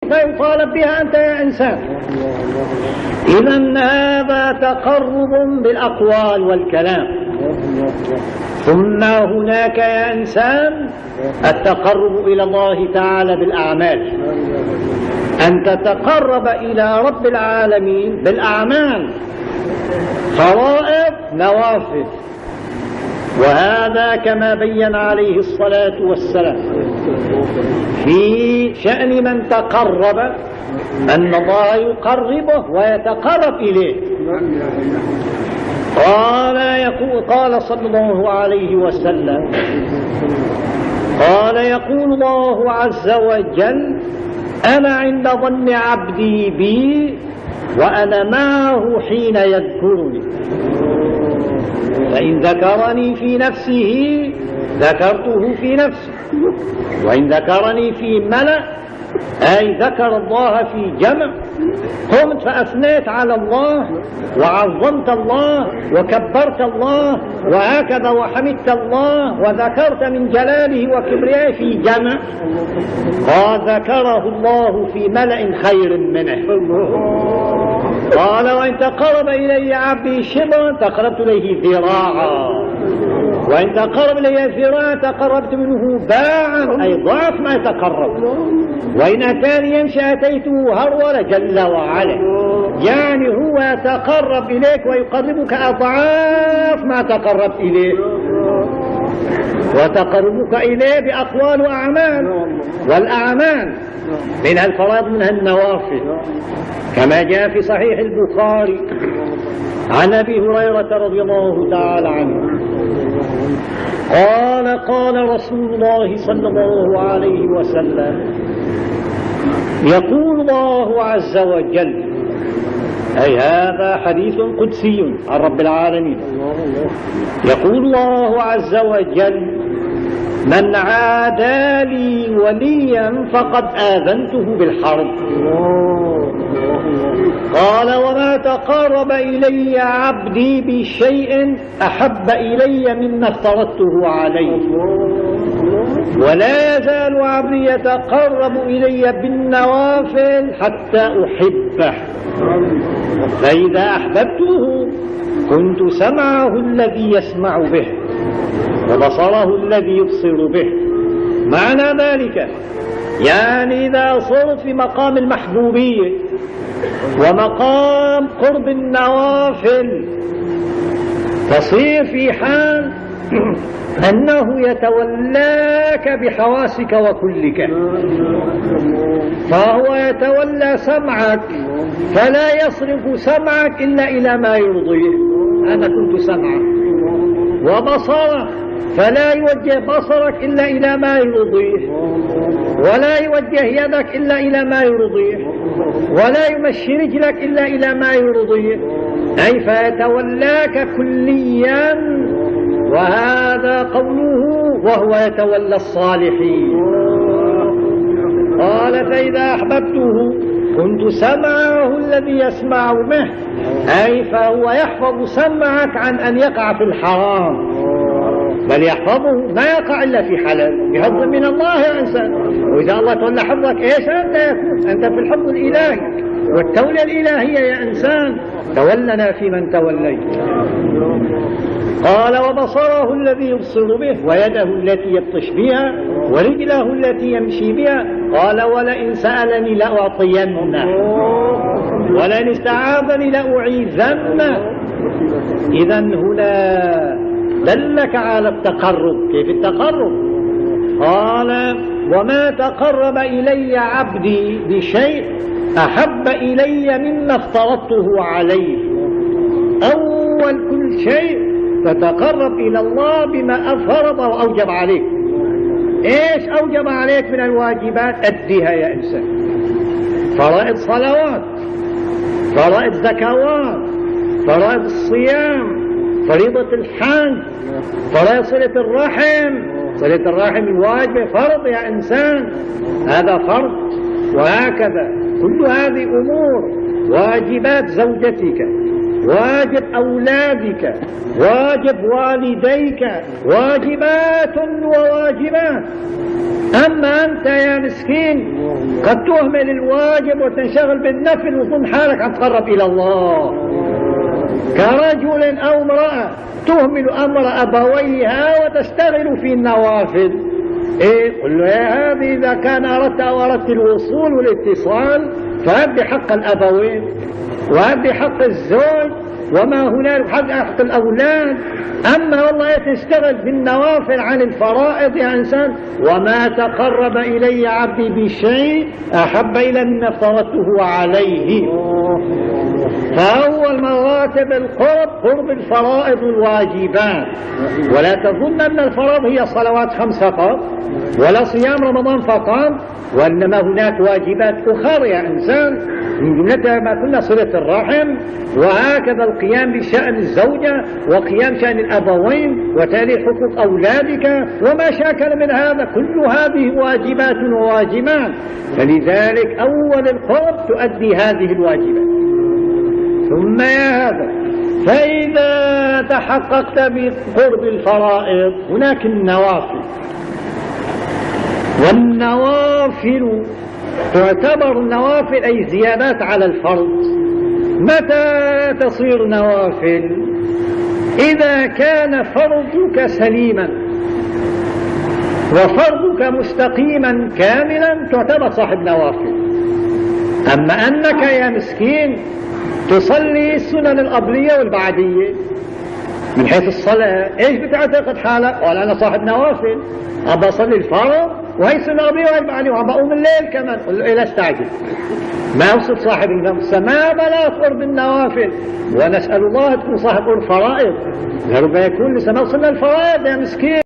ما يطالب بها أنت يا إنسان. إذن هذا تقرب بالأقوال والكلام. ثم هناك يا إنسان التقرب إلى الله تعالى بالأعمال، أن تتقرب إلى رب العالمين بالأعمال، فرائض نوافل. وهذا كما بين عليه الصلاة والسلام في شأن من تقرب أن الله يقربه ويتقرب إليه. قال صلى الله عليه وسلم يقول الله عز وجل: أنا عند ظن عبدي بي وأنا معه حين يذكرني، فإن ذكرني في نفسه ذكرته في نفسي، وإن ذكرني في ملأ أي ذكر الله في جمع قمت فأثنيت على الله وعظمت الله وكبرت الله وهكذا وحمدت الله وذكرت من جلاله وكبريائه في جمع، قال ذكره الله في ملأ خير منه. قال: وإن تقرب إلي عبدي شبرا تقربت إليه ذراعا، وإن تقرب إلي ذراعا تقربت منه باعا، أي ضعف ما يتقرب، وإن أتاني يمشي أتيته هرولة جل وعلا. يعني هو يتقرب إليك ويقربك أضعاف ما تقربت إليه، وتقربك إليه بأقوال وأعمال، والأعمال منها الفرائض منها النوافل، كما جاء في صحيح البخاري عن أبي هريرة رضي الله تعالى عنه قال رسول الله صلى الله عليه وسلم: يقول الله عز وجل، أي هذا حديث قدسي عن رب العالمين، يقول الله عز وجل: من عادى لي وليا فقد آذنته بالحرب. قال: وما تقرب إلي عبدي بشيء أحب إلي مما افترضته عليه، ولا يزال عبدي يتقرب إلي بالنوافل حتى أحبه، فإذا أحببته كنت سمعه الذي يسمع به وبصره الذي يبصر به. معنى ذلك يعني إذا صرت في مقام المحبوبية ومقام قرب النوافل تصير في حال أنه يتولاك بحواسك وكلك، فهو يتولى سمعك فلا يصرف سمعك إلا إلى ما يرضيه، أنا كنت سمعك، وبصرك فلا يوجه بصرك إلا إلى ما يرضيه، ولا يوجه يدك إلا إلى ما يرضيه، ولا يمشي رجلك إلا إلى ما يرضيه، أي فيتولاك كليا. وهذا قوله وهو يتولى الصالحين. قال: فإذا أحببته كنت سمعه الذي يسمع به، أي فهو يحفظ سمعك عن أن يقع في الحرام، بل يحفظه ما يقع إلا في حلال بحفظ من الله يا إنسان. وإذا الله تولى حفظك إيش أنت يكون؟ أنت في الحفظ الإلهي والتولية الإلهية يا إنسان. تولنا في من توليت. قال: وبصره الذي يبصر به، ويده التي يبطش بها، ورجله التي يمشي بها. قال: ولئن سألني لأعطينه، ولئن استعاذني لأعيذنه. إذن هنا دلك على التقرب. كيف التقرب؟ قال: وما تقرب إلي عبدي بشيء أحب إلي مما افترضته عليه. أول كل شيء تتقرب إلى الله بما أفرض وأوجب عليك. إيش أوجب عليك من الواجبات؟ أديها يا إنسان. فرائض صلوات، فرائض زكوات، فرائض الصيام، فريضة الحج، فرائض صلة الرحم. صلة الرحم الواجب فرض يا إنسان، هذا فرض. وهكذا كل هذه أمور، واجبات زوجتك، واجب أولادك، واجب والديك، واجبات وواجبات. أما أنت يا مسكين قد تهمل الواجب وتنشغل بالنفل وتظن حالك عم تقرب إلى الله، كرجل أو امرأة تهمل أمر أبويها وتشتغل في النوافل. قل له يا هذه إذا كان أردت أو أردت الوصول والاتصال فأدي حق الأبوين وأدي حق الزوج وما هنالك حق الأولاد. أما والله تشتغل بالنوافل عن الفرائض يا إنسان، وما تقرب إلي عبدي بشيء أحب إلى مما افترضته عليه. فأول مراتب القرب قرب الفرائض والواجبات، ولا تظن أن الفرائض هي صلوات 5 فقط ولا صيام رمضان فقط، وإنما هناك واجبات أخرى يا إنسان، من جملتها ما قلنا صلة الرحم، وهكذا القيام بشأن الزوجة وقيام شأن الأبوين وتالي حقوق أولادك وما شاكل من هذا، كل هذه واجبات وواجبات. فلذلك أول القرب تؤدي هذه الواجبات. ثم يا هذا فإذا تحققت بقرب الفرائض هناك النوافل، والنوافل تعتبر النوافل أي زيادات على الفرض. متى تصير نوافل؟ إذا كان فرضك سليما وفرضك مستقيما كاملا تعتبر صاحب نوافل. أما أنك يا مسكين تصلي السنن القبلية والبعدية من حيث الصلاة، إيش بتعتقد حالك؟ قال أنا صاحب نوافل، أبى أصلي الفرض وهي السنة القبلية وهي البعدية وأبى أقوم الليل كمان. قل له إيه لا استعجل، ما وصل صاحب النوافل، ما بلا قرب النوافل، ونسأل الله تكون صاحب الفرائض، ربما يكون لسه ما وصلنا الفرائض يا مسكين.